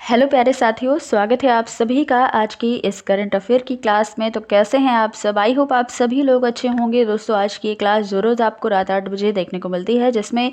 Hello प्यारे साथियों, स्वागत है आप सभी का आज की इस करंट अफेयर की क्लास में। तो कैसे हैं आप सब? आई होप आप सभी लोग अच्छे होंगे। दोस्तों, आज की ये क्लास जो रोज़ आपको रात 8 बजे देखने को मिलती है, जिसमें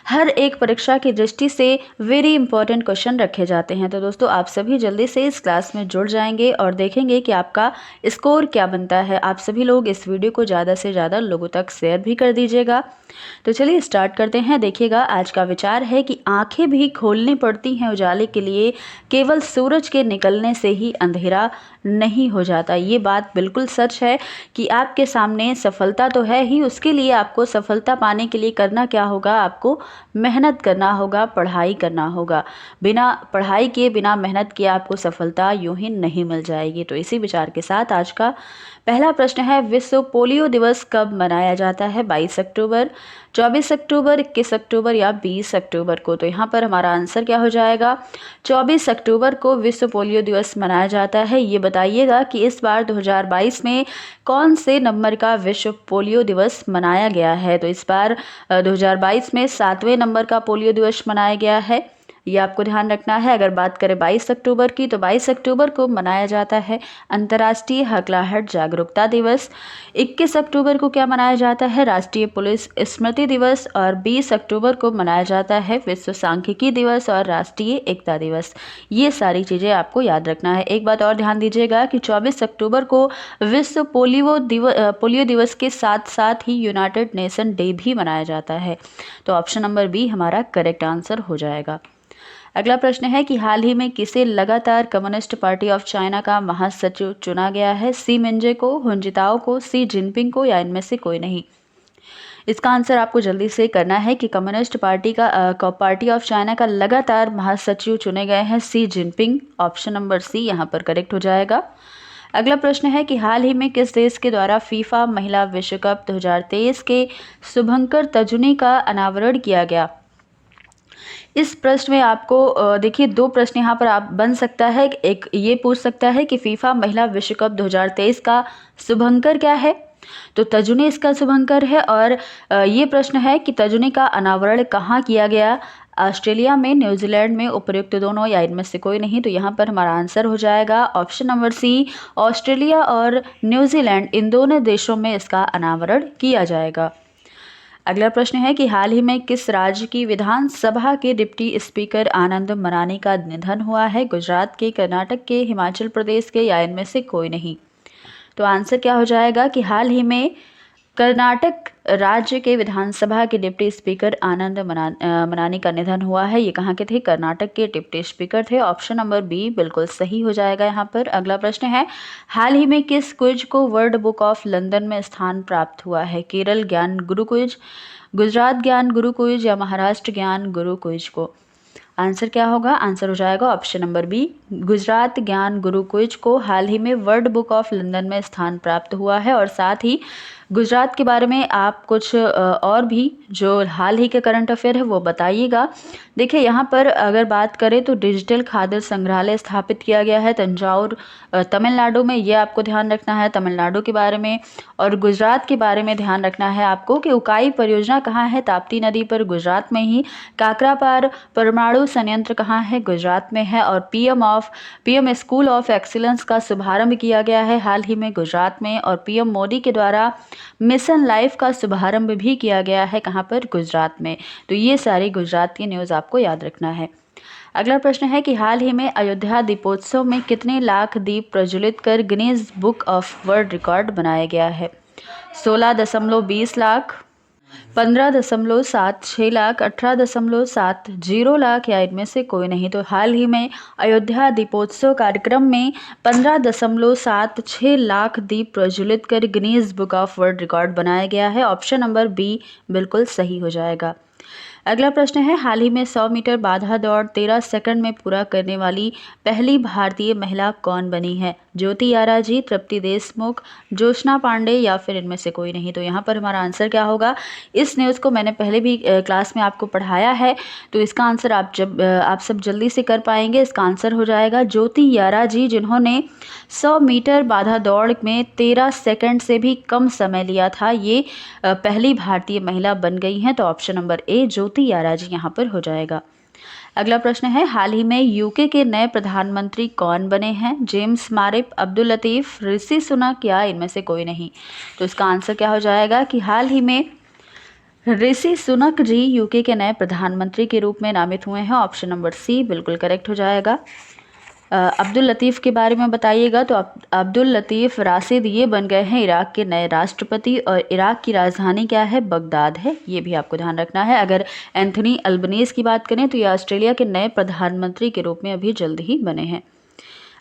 हर एक परीक्षा की दृष्टि से वेरी इंपॉर्टेंट क्वेश्चन रखे जाते हैं। तो दोस्तों, आप सभी जल्दी से इस क्लास में जुड़ जाएंगे और देखेंगे कि आपका स्कोर क्या बनता है। आप सभी लोग इस वीडियो को ज़्यादा से ज़्यादा लोगों तक शेयर भी कर दीजिएगा। तो चलिए स्टार्ट करते हैं। देखिएगा, आज का विचार है कि आंखें भी खोलनी पड़ती हैं उजाले के लिए, केवल सूरज के निकलने से ही अंधेरा नहीं हो जाता। ये बात बिल्कुल सच है कि आपके सामने सफलता तो है ही, उसके लिए आपको सफलता पाने के लिए करना क्या होगा? आपको मेहनत करना होगा, पढ़ाई करना होगा। बिना पढ़ाई किए, बिना मेहनत किए आपको सफलता यूं ही नहीं मिल जाएगी। तो इसी विचार के साथ आज का पहला प्रश्न है, विश्व पोलियो दिवस कब मनाया जाता है? 22 अक्टूबर, 24 अक्टूबर, 21 अक्टूबर या 20 अक्टूबर को? तो यहाँ पर हमारा आंसर क्या हो जाएगा? 24 अक्टूबर को विश्व पोलियो दिवस मनाया जाता है। ये बताइएगा कि इस बार 2022 में कौन से नंबर का विश्व पोलियो दिवस मनाया गया है? तो इस बार 2022 में 7वें नंबर का पोलियो दिवस मनाया गया है। ये आपको ध्यान रखना है। अगर बात करें 22 अक्टूबर की, तो 22 अक्टूबर को मनाया जाता है अंतर्राष्ट्रीय हकलाहट जागरूकता दिवस। 21 अक्टूबर को क्या मनाया जाता है? राष्ट्रीय पुलिस स्मृति दिवस। और 20 अक्टूबर को मनाया जाता है विश्व सांख्यिकी दिवस और राष्ट्रीय एकता दिवस। ये सारी चीज़ें आपको याद रखना है। एक बात और ध्यान दीजिएगा कि 24 अक्टूबर को विश्व पोलियो दिवस के साथ साथ ही यूनाइटेड नेशन डे भी मनाया जाता है। तो ऑप्शन नंबर बी हमारा करेक्ट आंसर हो जाएगा। अगला प्रश्न है कि हाल ही में किसे लगातार कम्युनिस्ट पार्टी ऑफ चाइना का महासचिव चुना गया है? सी मिंजे को, हुंजिताओ को, सी जिनपिंग को या इनमें से कोई नहीं? इसका आंसर आपको जल्दी से करना है कि कम्युनिस्ट पार्टी ऑफ चाइना का लगातार महासचिव चुने गए हैं Xi Jinping. Option number C यहाँ पर करेक्ट हो जाएगा। अगला प्रश्न है कि हाल ही में किस देश के द्वारा फीफा महिला विश्व कप 2023 के शुभंकर तजुनी का अनावरण किया गया? इस प्रश्न में आपको देखिए, दो प्रश्न यहाँ पर आप बन सकता है। एक ये पूछ सकता है कि फीफा महिला विश्व कप 2023 का शुभंकर क्या है? तो तजुनी इसका शुभंकर है। और ये प्रश्न है कि तजुनी का अनावरण कहाँ किया गया? ऑस्ट्रेलिया में, न्यूजीलैंड में, उपयुक्त दोनों या इनमें से कोई नहीं? तो यहाँ पर हमारा आंसर हो जाएगा ऑप्शन नंबर सी, ऑस्ट्रेलिया और न्यूजीलैंड, इन दोनों देशों में इसका अनावरण किया जाएगा। अगला प्रश्न है कि हाल ही में किस राज्य की विधानसभा के डिप्टी स्पीकर आनंद मरानी का निधन हुआ है? गुजरात के, कर्नाटक के, हिमाचल प्रदेश के या इनमें से कोई नहीं? तो आंसर क्या हो जाएगा कि हाल ही में कर्नाटक राज्य के विधानसभा के डिप्टी स्पीकर आनंद मरानी का निधन हुआ है। ये कहाँ के थे? कर्नाटक के डिप्टी स्पीकर थे। ऑप्शन नंबर बी बिल्कुल सही हो जाएगा यहाँ पर। अगला प्रश्न है, हाल ही में किस क्विज को वर्ल्ड बुक ऑफ लंदन में स्थान प्राप्त हुआ है? केरल ज्ञान गुरु क्विज, गुजरात ज्ञान गुरु क्विज या महाराष्ट्र ज्ञान गुरु क्विज को? आंसर क्या होगा? आंसर हो जाएगा ऑप्शन नंबर बी, गुजरात ज्ञान गुरु क्विज को हाल ही में वर्ल्ड बुक ऑफ लंदन में स्थान प्राप्त हुआ है। और साथ ही गुजरात के बारे में आप कुछ और भी जो हाल ही के करंट अफेयर है वो बताइएगा। देखिए, यहाँ पर अगर बात करें तो डिजिटल खाद्य संग्रहालय स्थापित किया गया है तंजौर तमिलनाडु में। ये आपको ध्यान रखना है तमिलनाडु के बारे में। और गुजरात के बारे में ध्यान रखना है आपको कि उकाई परियोजना कहाँ है? ताप्ती नदी पर, गुजरात में ही। काकरापार परमाणु संयंत्र कहाँ है? गुजरात में है। और पीएम स्कूल ऑफ एक्सीलेंस का शुभारंभ किया गया है हाल ही में गुजरात में। और पीएम मोदी के द्वारा मिशन लाइफ का शुभारंभ भी किया गया है कहाँ पर? गुजरात में। तो ये सारी गुजरात की न्यूज़ आपको याद रखना है। अगला प्रश्न है कि हाल ही में अयोध्या दीपोत्सव में कितने लाख दीप प्रज्वलित कर Guinness book of world record बनाया गया है? 16.20 लाख, 15.76 लाख, 18.70 लाख या इनमें से कोई नहीं? तो हाल ही में अयोध्या दीपोत्सव कार्यक्रम में 15.76 लाख दीप प्रज्वलित कर Guinness book of world record बनाया गया है। ऑप्शन नंबर बी बिल्कुल सही हो जाएगा। अगला प्रश्न है, हाल ही में 100 मीटर बाधा दौड़ 13 सेकंड में पूरा करने वाली पहली भारतीय महिला कौन बनी है? ज्योति आराजी, तृप्ति देशमुख, ज्योत्सना पांडे या फिर इनमें से कोई नहीं? तो यहाँ पर हमारा आंसर क्या होगा? इस न्यूज़ को मैंने पहले भी क्लास में आपको पढ़ाया है, तो इसका आंसर आप सब जल्दी से कर पाएंगे। इसका आंसर हो जाएगा ज्योति आराजी, जिन्होंने 100 मीटर बाधा दौड़ में 13 सेकंड से भी कम समय लिया था। ये पहली भारतीय महिला बन गई हैं। तो ऑप्शन नंबर ए ज्योति आराजी यहाँ पर हो जाएगा। अगला प्रश्न है, हाल ही में यूके के नए प्रधानमंत्री कौन बने हैं? जेम्स मारिप, अब्दुल लतीफ, ऋषि सुनक या इनमें से कोई नहीं? तो इसका आंसर क्या हो जाएगा कि हाल ही में ऋषि सुनक जी यूके के नए प्रधानमंत्री के रूप में नामित हुए हैं। ऑप्शन नंबर सी बिल्कुल करेक्ट हो जाएगा। अब्दुल लतीफ़ के बारे में बताइएगा तो अब्दुल लतीफ़ राशिद ये बन गए हैं इराक के नए राष्ट्रपति, और इराक की राजधानी क्या है? बगदाद है, ये भी आपको ध्यान रखना है। अगर एंथनी अल्बनीज़ की बात करें तो ये ऑस्ट्रेलिया के नए प्रधानमंत्री के रूप में अभी जल्द ही बने हैं।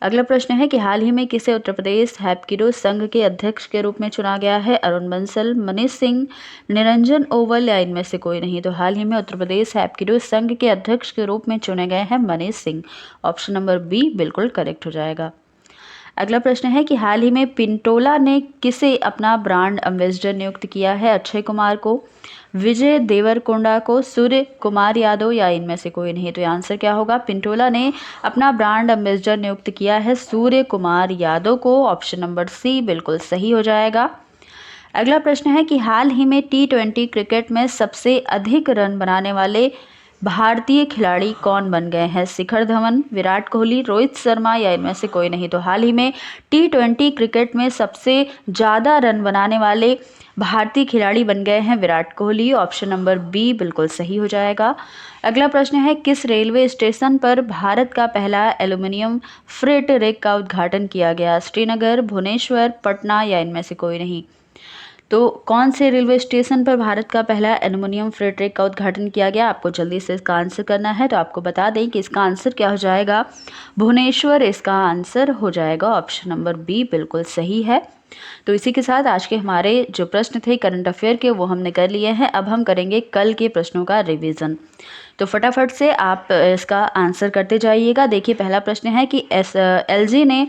अगला प्रश्न है कि हाल ही में किसे उत्तर प्रदेश हैप्किडो संघ के अध्यक्ष के रूप में चुना गया है? अरुण बंसल, मनीष सिंह, निरंजन ओवल या इनमें से कोई नहीं? तो हाल ही में उत्तर प्रदेश हैप्किडो संघ के अध्यक्ष के रूप में चुने गए हैं Manish Singh. Option number B बिल्कुल करेक्ट हो जाएगा। अगला प्रश्न है कि हाल ही में पिंटोला ने किसे अपना ब्रांड एम्बेसडर नियुक्त किया है? अक्षय कुमार को, विजय देवरकोंडा को, सूर्य कुमार यादव या इनमें से कोई नहीं? तो आंसर क्या होगा? पिंटोला ने अपना ब्रांड एम्बेसडर नियुक्त किया है सूर्य कुमार यादव को। ऑप्शन नंबर सी बिल्कुल सही हो जाएगा। अगला प्रश्न है कि हाल ही में T20 क्रिकेट में सबसे अधिक रन बनाने वाले भारतीय खिलाड़ी कौन बन गए हैं? शिखर धवन, विराट कोहली, रोहित शर्मा या इनमें से कोई नहीं? तो हाल ही में T20 क्रिकेट में सबसे ज़्यादा रन बनाने वाले भारतीय खिलाड़ी बन गए हैं Virat Kohli. Option number B बिल्कुल सही हो जाएगा। अगला प्रश्न है, किस रेलवे स्टेशन पर भारत का पहला एल्यूमिनियम फ्रेट रेक का उद्घाटन किया गया? श्रीनगर, भुवनेश्वर, पटना या इनमें से कोई नहीं? तो कौन से रेलवे स्टेशन पर भारत का पहला एल्युमिनियम फ्रेट ट्रेक का उद्घाटन किया गया? आपको जल्दी से इसका आंसर करना है। तो आपको बता दें कि इसका आंसर क्या हो जाएगा? भुवनेश्वर इसका आंसर हो जाएगा। ऑप्शन नंबर बी बिल्कुल सही है। तो इसी के साथ आज के हमारे जो प्रश्न थे करंट अफेयर के वो हमने कर लिए हैं। अब हम करेंगे कल के प्रश्नों का रिवीजन। तो फटाफट से आप इसका आंसर करते जाइएगा। देखिए, पहला प्रश्न है कि LG ने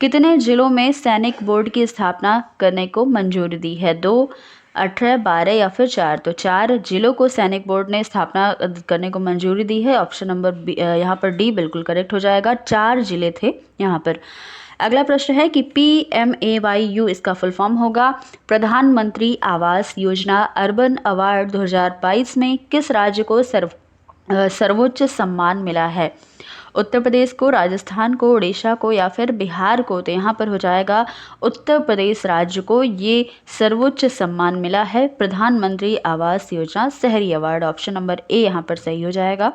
कितने जिलों में सैनिक बोर्ड की स्थापना करने को मंजूरी दी है? 2, 18, 12 या फिर 4? तो 4 जिलों को सैनिक बोर्ड ने स्थापना करने को मंजूरी दी है। ऑप्शन नंबर यहाँ पर डी बिल्कुल करेक्ट हो जाएगा। 4 जिले थे यहाँ पर। अगला प्रश्न है कि PMAYU इसका फुल फॉर्म होगा प्रधानमंत्री आवास योजना अर्बन अवार्ड 2022 में किस राज्य को सर्वोच्च सम्मान मिला है? उत्तर प्रदेश को, राजस्थान को, उड़ीसा को या फिर बिहार को? तो यहाँ पर हो जाएगा उत्तर प्रदेश राज्य को ये सर्वोच्च सम्मान मिला है प्रधानमंत्री आवास योजना शहरी अवार्ड। ऑप्शन नंबर ए यहाँ पर सही हो जाएगा।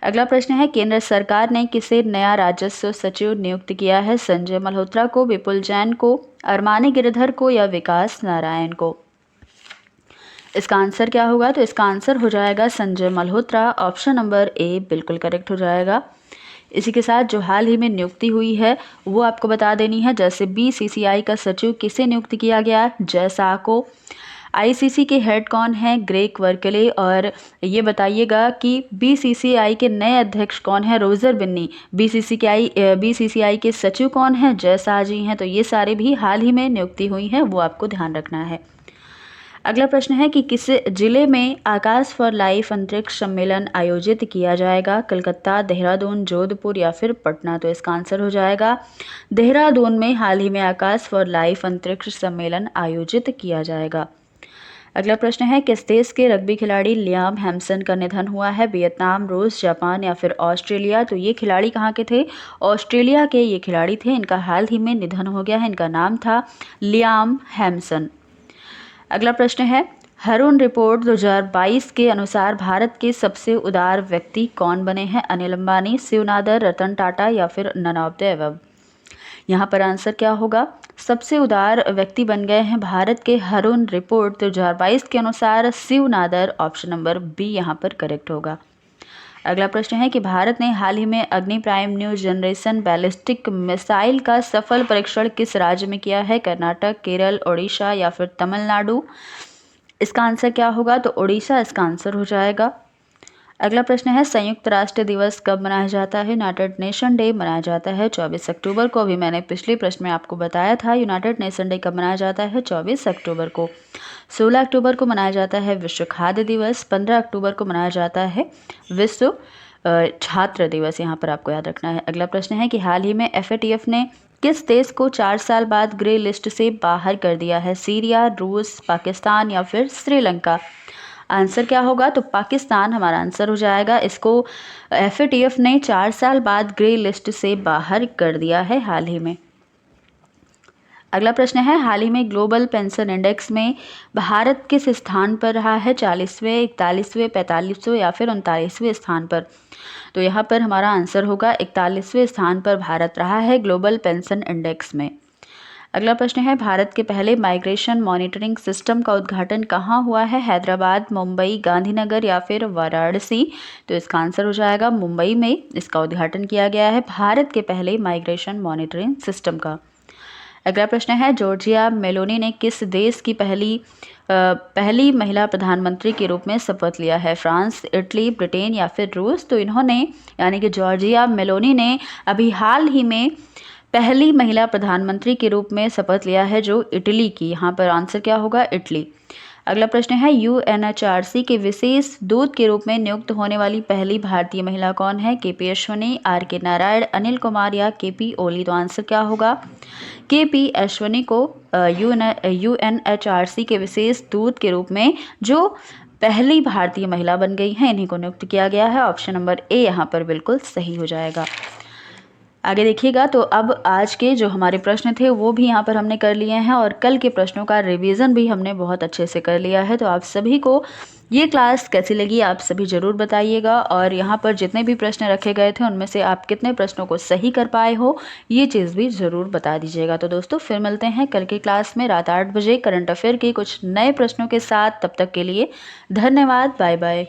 अगला प्रश्न है, केंद्र सरकार ने किसे नया राजस्व सचिव नियुक्त किया है? संजय मल्होत्रा को, विपुल जैन को, अरमानी गिरधर को या विकास नारायण को? इसका आंसर क्या होगा? तो इसका आंसर हो जाएगा Sanjay Malhotra. Option number A बिल्कुल करेक्ट हो जाएगा। इसी के साथ जो हाल ही में नियुक्ति हुई है वो आपको बता देनी है। जैसे BCCI का सचिव किसे नियुक्त किया गया? जय शाह को। ICC के हेड कौन है? Greg Berkeley. और ये बताइएगा कि BCCI के नए अध्यक्ष कौन है? रोजर बिन्नी। BCCI के सचिव कौन है? जय शाह जी हैं। तो ये सारे भी हाल ही में नियुक्ति हुई हैं, वो आपको ध्यान रखना है। अगला प्रश्न है कि किस जिले में आकाश फॉर लाइफ अंतरिक्ष सम्मेलन आयोजित किया जाएगा? कलकत्ता, देहरादून, जोधपुर या फिर पटना? तो इसका आंसर हो जाएगा देहरादून में हाल ही में आकाश फॉर लाइफ अंतरिक्ष सम्मेलन आयोजित किया जाएगा। अगला प्रश्न है, किस देश के रग्बी खिलाड़ी लियाम हैम्सन का निधन हुआ है? वियतनाम, रूस, जापान या फिर ऑस्ट्रेलिया? तो ये खिलाड़ी कहाँ के थे? ऑस्ट्रेलिया के ये खिलाड़ी थे। इनका हाल ही में निधन हो गया है। इनका नाम था लियाम हैम्सन। अगला प्रश्न है, हरून रिपोर्ट 2022 के अनुसार भारत के सबसे उदार व्यक्ति कौन बने हैं? अनिल अंबानी, शिव नादर, रतन टाटा या फिर नन ऑफ द अबव? यहाँ पर आंसर क्या होगा? सबसे उदार व्यक्ति बन गए हैं भारत के हरून रिपोर्ट 2022 के अनुसार Shiv Nadar. Option number B यहाँ पर करेक्ट होगा। अगला प्रश्न है कि भारत ने हाल ही में अग्नि prime new generation ballistic missile का सफल परीक्षण किस राज्य में किया है? कर्नाटक, केरल, ओडिशा या फिर तमिलनाडु? इसका आंसर क्या होगा? तो ओडिशा इसका आंसर हो जाएगा। अगला प्रश्न है, संयुक्त राष्ट्र दिवस कब मनाया जाता है? यूनाइटेड नेशन डे मनाया जाता है 24 अक्टूबर को। अभी मैंने पिछले प्रश्न में आपको बताया था यूनाइटेड नेशन डे कब मनाया जाता है? 24 अक्टूबर को। 16 अक्टूबर को मनाया जाता है विश्व खाद्य दिवस। 15 अक्टूबर को मनाया जाता है विश्व छात्र दिवस। यहाँ पर आपको याद रखना है। अगला प्रश्न है कि हाल ही में FATF ने किस देश को 4 साल बाद ग्रे लिस्ट से बाहर कर दिया है? सीरिया, रूस, पाकिस्तान या फिर श्रीलंका? आंसर क्या होगा? तो पाकिस्तान हमारा आंसर हो जाएगा। इसको FATF ने 4 साल बाद ग्रे लिस्ट से बाहर कर दिया है हाल ही में। अगला प्रश्न है, हाल ही में ग्लोबल पेंशन इंडेक्स में भारत किस स्थान पर रहा है? 40वें, 41वें, 45वें या फिर 39वें स्थान पर? तो यहाँ पर हमारा आंसर होगा 41वें स्थान पर भारत रहा है ग्लोबल पेंशन इंडेक्स में। अगला प्रश्न है, भारत के पहले माइग्रेशन मॉनिटरिंग सिस्टम का उद्घाटन कहाँ हुआ है? हैदराबाद, मुंबई, गांधीनगर या फिर वाराणसी? तो इसका आंसर हो जाएगा मुंबई में इसका उद्घाटन किया गया है भारत के पहले माइग्रेशन मॉनिटरिंग सिस्टम का। अगला प्रश्न है, जॉर्जिया मेलोनी ने किस देश की पहली महिला प्रधानमंत्री के रूप में शपथ लिया है? फ्रांस, इटली, ब्रिटेन या फिर रूस? तो इन्होंने यानी कि जॉर्जिया मेलोनी ने अभी हाल ही में पहली महिला प्रधानमंत्री के रूप में शपथ लिया है, जो इटली की। यहाँ पर आंसर क्या होगा? इटली। अगला प्रश्न है, UNHRC के विशेष दूत के रूप में नियुक्त होने वाली पहली भारतीय महिला कौन है? KP अश्वनी, RK नारायण, अनिल कुमार या KP ओली? तो आंसर क्या होगा? KP अश्वनी को UNHRC के विशेष दूत के रूप में जो पहली भारतीय महिला बन गई हैं, इन्हीं को नियुक्त किया गया है। ऑप्शन नंबर A यहाँ पर बिल्कुल सही हो जाएगा। आगे देखिएगा, तो अब आज के जो हमारे प्रश्न थे वो भी यहाँ पर हमने कर लिए हैं और कल के प्रश्नों का रिवीजन भी हमने बहुत अच्छे से कर लिया है। तो आप सभी को ये क्लास कैसी लगी आप सभी ज़रूर बताइएगा, और यहाँ पर जितने भी प्रश्न रखे गए थे उनमें से आप कितने प्रश्नों को सही कर पाए हो ये चीज़ भी ज़रूर बता दीजिएगा। तो दोस्तों फिर मिलते हैं कल की क्लास में रात 8 बजे करंट अफेयर के कुछ नए प्रश्नों के साथ। तब तक के लिए धन्यवाद, बाय बाय।